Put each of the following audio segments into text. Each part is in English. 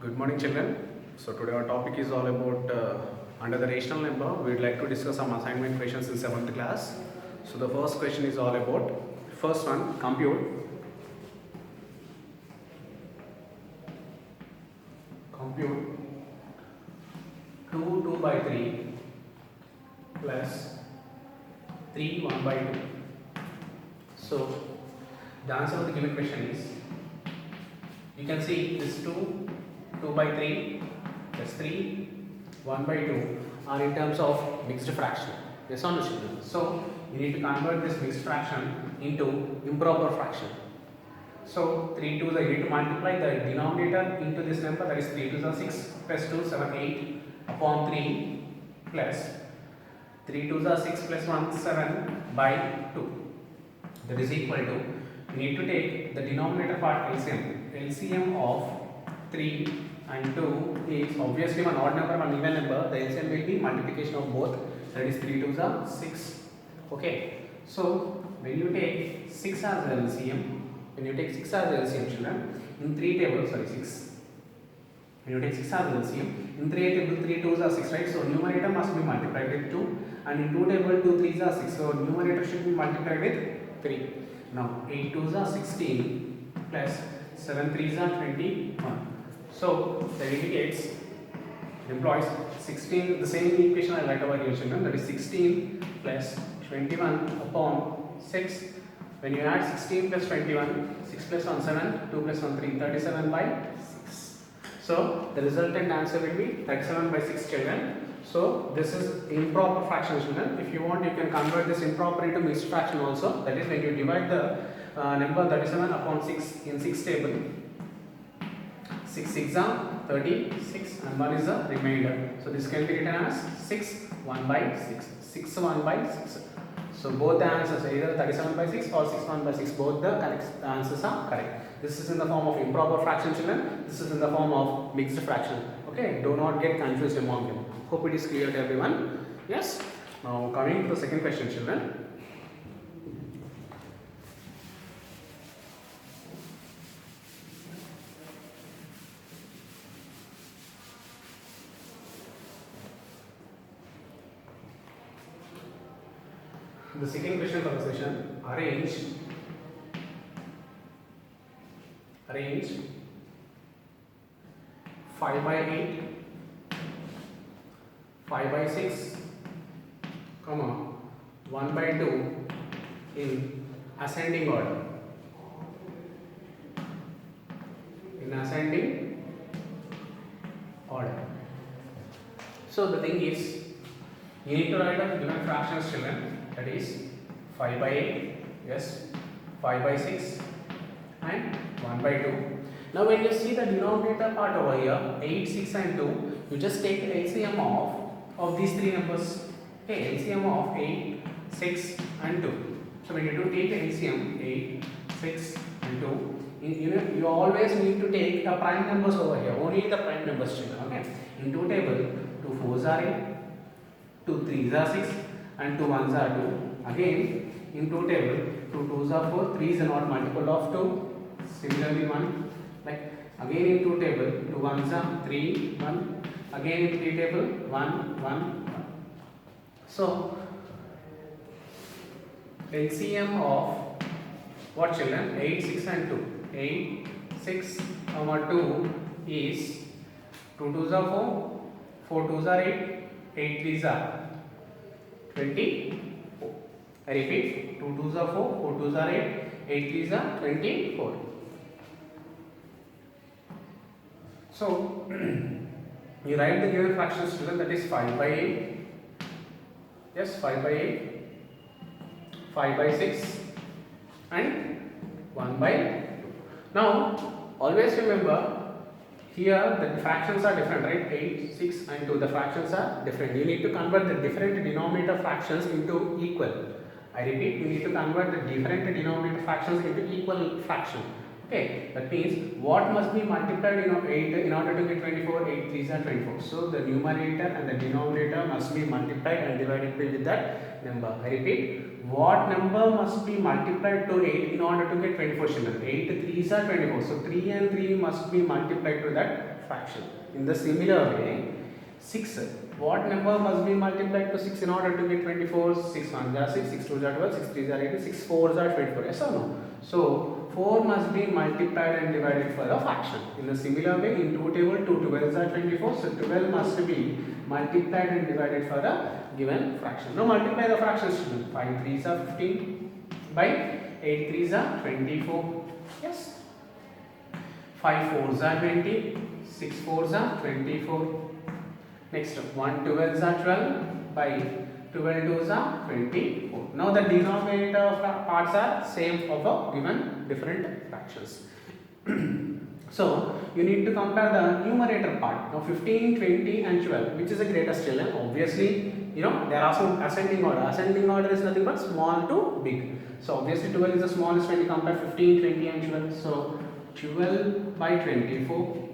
Good morning, children. So today our topic is all about under the rational number. We'd like to discuss some assignment questions in 7th class. So the first question is all about first one, compute 2 by 3 plus 3 1 by 2. So the answer of the given question is, you can see this 2 by 3 plus 3 1 by 2 are in terms of mixed fraction. Yes or no, children? So you need to convert this mixed fraction into improper fraction. So 3 2s, I need to multiply the denominator into this number, that is 3 2s are 6 plus 2 7 8 upon 3 plus 3 2s are 6 plus 1 7 by 2. That is equal to, you need to take the denominator part LCM. LCM of 3 and 2 is obviously one odd number, one even number. The LCM will be multiplication of both, that is 3 2s are 6. Okay, so when you take 6 as LCM, when you take 6 as LCM, children, in 3 tables, sorry 6. When you take 6 as LCM, in 3 table 3 2s are 6, right? So numerator must be multiplied with 2, and in 2 table 2 3s are 6. So numerator should be multiplied with 3. Now 8 2s are 16 plus 7 3s are 21. So that indicates, employs 16, the same equation I write over here, children, that is 16 plus 21 upon 6. When you add 16 plus 21, 6 plus 1 7, 2 plus 1 3, 37 by 6. So the resultant answer will be 37 by 6, children. So this is improper fraction, children. If you want, you can convert this improper into mixed fraction also. That is, when you divide the number 37 upon 6 in 6 table, 6 6 are 36 and 1 is the remainder. So this can be written as 6 1 by 6, 6 1 by 6. So both the answers, either 37 by 6 or 6 1 by 6, both the correct answers are correct. This is in the form of improper fraction, children. This is in the form of mixed fraction. Okay, do not get confused among them. Hope it is clear to everyone. Yes. Now coming to the second question, children. The second question for the session, arrange 5 by 8, 5 by 6, 1 by 2 in ascending order. In ascending order. So the thing is, you need to write down given fractions, children. That is 5 by 8, yes, 5 by 6 and 1 by 2. Now when you see the denominator part over here, 8, 6 and 2, you just take the LCM of these three numbers. Okay, LCM of 8, 6 and 2. So when you do take the LCM 8, 6 and 2, you always need to take the prime numbers over here, only the prime numbers, children. Okay, in 2 table, 2 4s are 8, 2 3s are 6 and 2 1s are 2. Again in 2 table, 2 2s are 4, 3 is a not multiple of 2. Similarly 1, like again in 2 table, 2 1s are 3 1. Again in 3 table, 1 1 1. So LCM of what, children? 8 6 and 2. 8 6 2 is 2 2s are 4, 4 2s are 8, 8 3s are 24. I repeat, 2 2s are 4, 4 2s are 8, 8 3s are 24. So you write the given fractions, children, that is 5 by 8, yes, 5 by 8, 5 by 6 and 1 by 2. Now always remember, here the fractions are different, right? 8, 6 and 2, the fractions are different. You need to convert the different denominator fractions into equal. I repeat, you need to convert the different denominator fractions into equal fraction. Okay, that means what must be multiplied in 8 in order to get 24? 8 3s are 24. So the numerator and the denominator must be multiplied and divided with that number. I repeat, what number must be multiplied to 8 in order to get 24, children? 8 3s are 24. So 3 and 3 must be multiplied to that fraction. In the similar way, 6, what number must be multiplied to 6 in order to get 24? 6 1s are 6, 6 2s are 12, 6 3s are 18, 6 4s are 24. Yes or no? So 4 must be multiplied and divided for the fraction. In the similar way, in 2 table, 2 12s are 24. So 12 must be multiplied and divided for the given fraction. Now multiply the fractions. 5 3s are 15 by 8 3s are 24. Yes. 5 4s are 20. 6 4s are 24. Next, 1 12s are 12 by 12 2s are 24. Now the denominator parts are same of a given different fractions. So you need to compare the numerator part. Now 15, 20 and 12, which is the greatest children? Obviously, you know, there are some ascending order. Ascending order is nothing but small to big. So obviously 12 is the smallest when you compare 15, 20 and 12. So 12 by 24.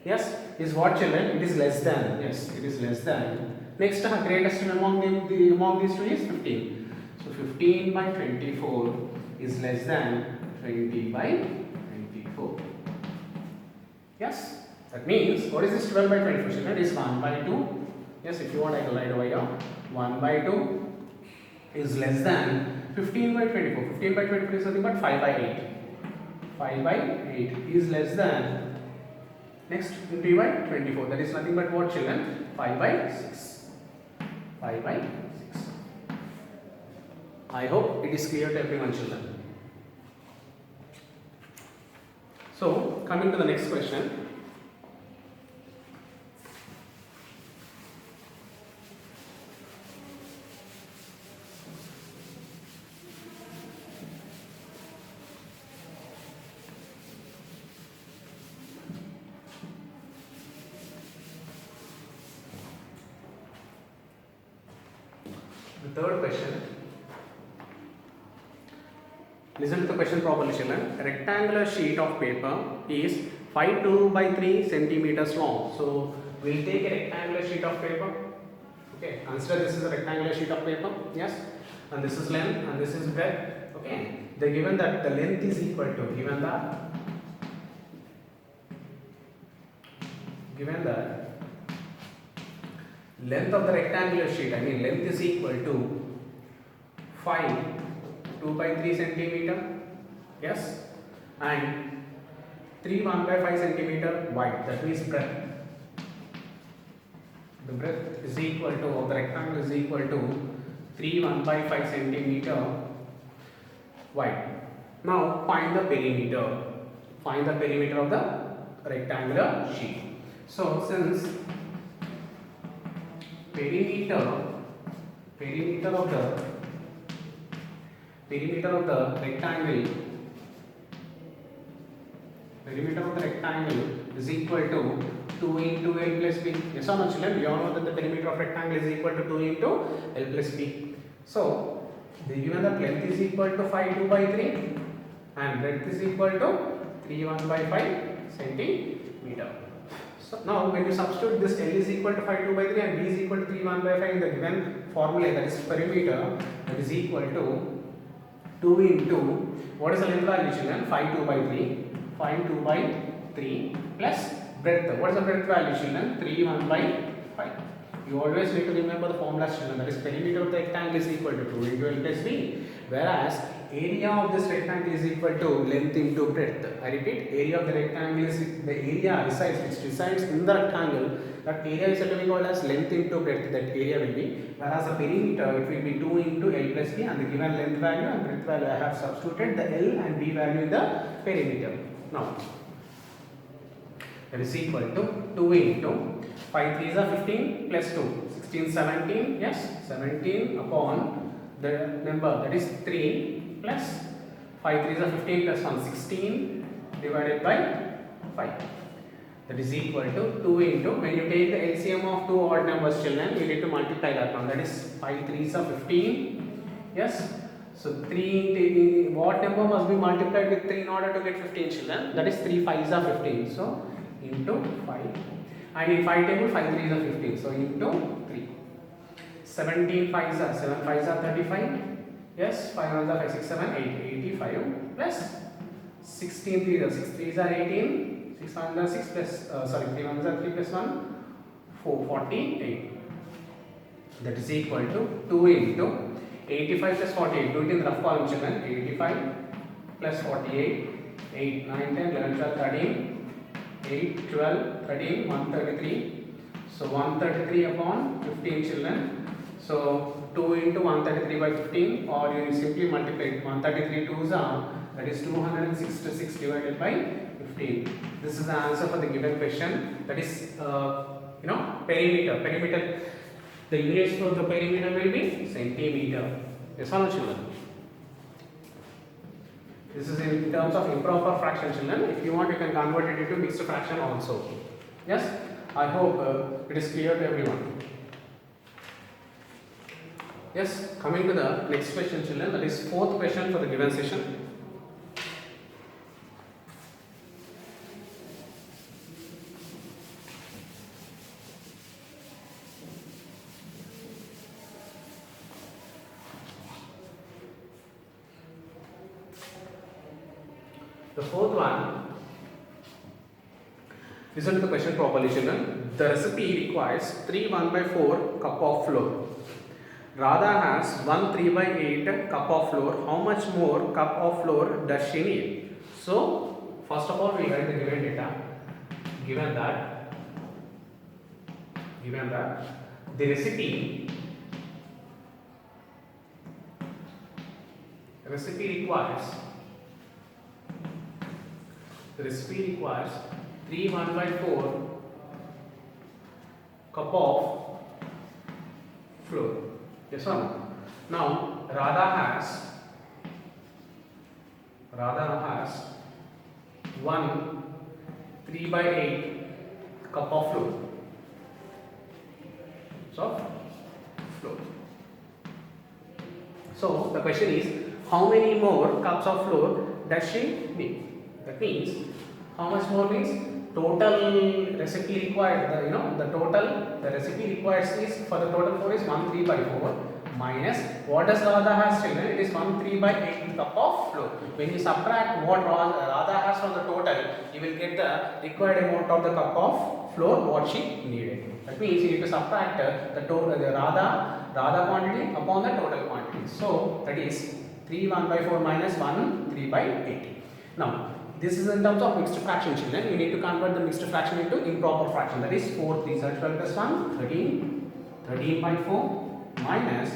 Yes, is what children? It is less than. Yes, it is less than. Next, greatest among these two is 15. So 15 by 24 is less than 20 by 24. Yes, that means what is this 12 by 24 children? It is 1 by 2. Yes, if you want I can write over here. 1 by 2 is less than 15 by 24. 15 by 24 is nothing but 5 by 8. 5 by 8 is less than. Next, 20 by 24. That is nothing but what children? 5 by 6. 5 by 6. I hope it is clear to everyone, children. So, coming to the next question. The third question. Listen to the question properly, children. A rectangular sheet of paper is 5 by 3 centimeters long. So we'll take a rectangular sheet of paper. Okay, consider this is a rectangular sheet of paper. Yes, and this is length and this is breadth. Okay, they given that the length is equal to given that length of the rectangular sheet, I mean length is equal to 2 by 3 centimeter, yes, and 1 by 5 centimeter wide, that means breadth. The breadth is equal to, of the rectangle is equal to 1 by 5 centimeter wide. Now find the perimeter. Find the perimeter of the rectangular sheet. So since perimeter of the rectangle is equal to 2 into L plus B. Yes or no, children? We all know that the perimeter of rectangle is equal to 2 into L plus B. So they given that length is equal to 2 by 3 and breadth is equal to 1 by 5 centimeter. So now when you substitute this L is equal to 2 by 3 and B is equal to 1 by 5 in the given formula, that is perimeter, that is equal to 2 into, what is the length value, children? 2 by 3. 2 by 3 plus breadth. What is the breadth value, children? 1 by 5. You always need to remember the formula, children. That is perimeter of the rectangle is equal to 2 into L plus B. Whereas area of this rectangle is equal to length into breadth. I repeat, area of the rectangle is the area which resides in the rectangle. That area is actually called as length into breadth. That area will be. Whereas the perimeter, it will be 2 into L plus B, and the given length value and breadth value I have substituted the L and B value in the perimeter. Now that is equal to 2 into 5 3s are 15 plus 2, 16 17, yes, 17 upon the number, that is 3 plus 5 3s are 15 plus 1, 16 divided by 5. That is equal to 2 into, when you take the LCM of two odd numbers, children, you need to multiply that one. That is 5 3s are 15, yes. So 3 into, what number must be multiplied with 3 in order to get 15, children? That is 3 5s are 15. So into 5. And in 5 table, 5 3s are 15. So into 3. 17 5s are 7 5s are 35. Yes, 5 1s are 5 6 7 8 85 plus 16 3s are 6 3s are 18. 6 1 are 6 plus, 3 1 are 3 plus 1, 4, 48. That is equal to 2 into 85 plus 48. Do it in rough column children. 85 plus 48. 8, 9, 10, 11, 12, 13. 8, 12, 13, 133. So 133 upon 15 children. So 2 into 133 by 15, or you simply multiply 133 2s are, that is 266 divided by 15. This is the answer for the given question. That is perimeter. Perimeter. The units for the perimeter will be centimeter. Yes or no children? This is in terms of improper fraction children. If you want, you can convert it into mixed fraction also. Yes? I hope it is clear to everyone. Yes, coming to the next question children, that is fourth question for the given session. The fourth one, listen to the question properly children. The recipe requires 3 1/4 cup of flour. Radha has 1 3/8 cup of flour. How much more cup of flour does she need? So, first of all, we write the given data. Given that the recipe requires 3 1/4 cup of flour. Yes or no? Now Radha has 1 3/8 cup of flour. So the question is, how many more cups of flour does she need? That means, how much more means total recipe required. The recipe requires is, for the total flour is 1 3/4 minus what does Radha has children? It is 1 3/8 cup of flour. When you subtract what Radha has from the total, you will get the required amount of the cup of flour what she needed. That means you need to subtract the Radha quantity upon the total quantity. So that is 3 1/4 minus 1 3/8. Now this is in terms of mixed fraction children. You need to convert the mixed fraction into improper fraction. That is 4 3s are 12 plus 1 13. 13/4 minus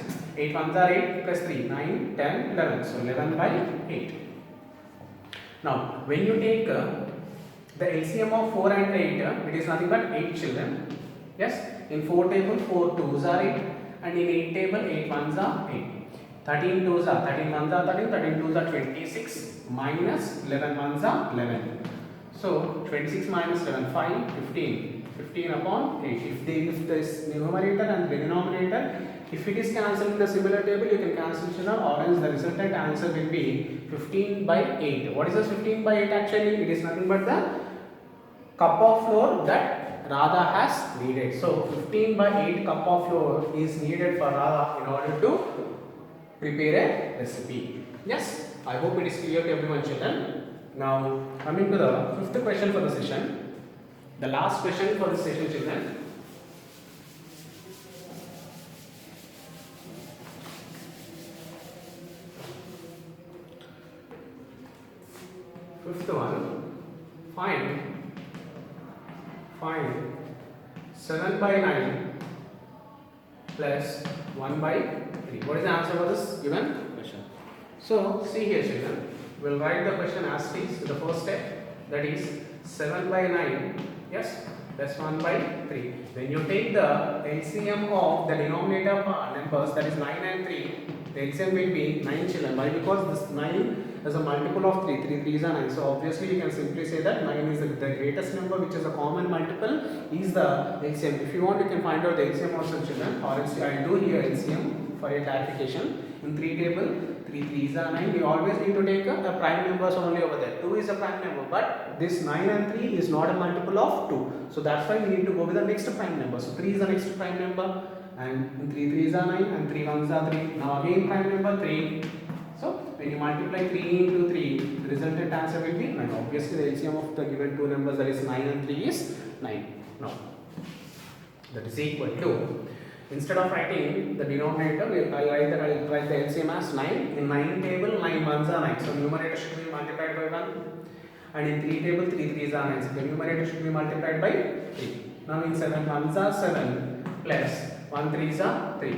8 1s are 8 plus 3 9 10 11. So 11/8. Now when you take the LCM of 4 and 8, it is nothing but 8 children. Yes, in 4 table 4 2s are 8, and in 8 table 8 1s are 8. 13 2s are 13 1s are 13, 13 2s are 26 minus 11 1s are 11. So 26 minus 11 5 15. 15 upon 8. If this numerator and the denominator, if it is cancelled in the similar table, you can cancel children, or else the resultant answer will be 15/8. What is this 15/8 actually? It is nothing but the cup of flour that Radha has needed. So 15/8 cup of flour is needed for Radha in order to prepare a recipe. Yes, I hope it is clear to everyone children. Now coming to the fifth question for the session, the last question for the session children. Fifth one, find 7/9 plus 1/3. What is the answer for this given question? So see here children, we'll write the question as is. The first step, that is 7/9, yes, plus 1/3. When you take the LCM of the denominator numbers, that is 9 and 3, the LCM will be 9 children. Why? Because this 9 is a multiple of 3. 3 3s are 9. So obviously you can simply say that 9 is the greatest number, which is a common multiple, is the LCM. If you want, you can find out the LCM also children, or else I will do here LCM for your clarification. In 3 table, 3 3s are 9. We always need to take the prime numbers only over there. 2 is a prime number, but this 9 and 3 is not a multiple of 2. So that's why we need to go with the next prime number. So 3 is the next prime number, and 3 3s are 9, and 3 1s are 3. Now again prime number 3. So when you multiply 3 into 3, the resultant answer will be 9. Obviously, the LCM of the given two numbers, that is 9 and 3, is 9. Now, that is equal to, instead of writing the denominator, I'll write the LCM as 9. In 9 table, 9 ones are 9. So, numerator should be multiplied by 1. And in 3 table, 3 threes are 9. So, the numerator should be multiplied by 3. Now, in 7 ones are 7 plus 1 threes are 3.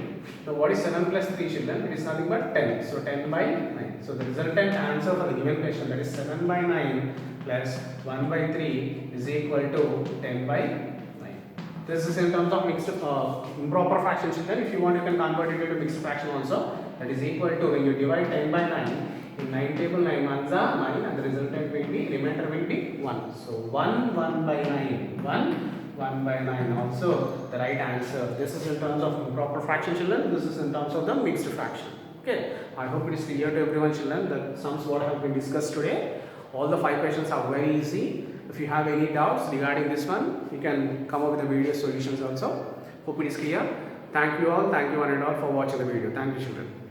Now, what is 7 plus 3, children? It is nothing but 10. So, 10 by 9. So, the resultant answer for the given question, that is 7 by 9 plus 1 by 3 is equal to 10 by 9. This is in terms of mixed improper fraction, children. If you want, you can convert it into mixed fraction also. That is equal to, when you divide 10 by 9, in 9 table 9 ones are 9 and the resultant will be, remainder will be 1. So, 1 by 9. 1 by 9 also the right answer. This is in terms of improper fraction, children. This is in terms of the mixed fraction. Okay. I hope it is clear to everyone, children. The sums what have been discussed today. All the 5 questions are very easy. If you have any doubts regarding this one, you can come up with the video solutions also. Hope it is clear. Thank you all. Thank you one and all for watching the video. Thank you, children.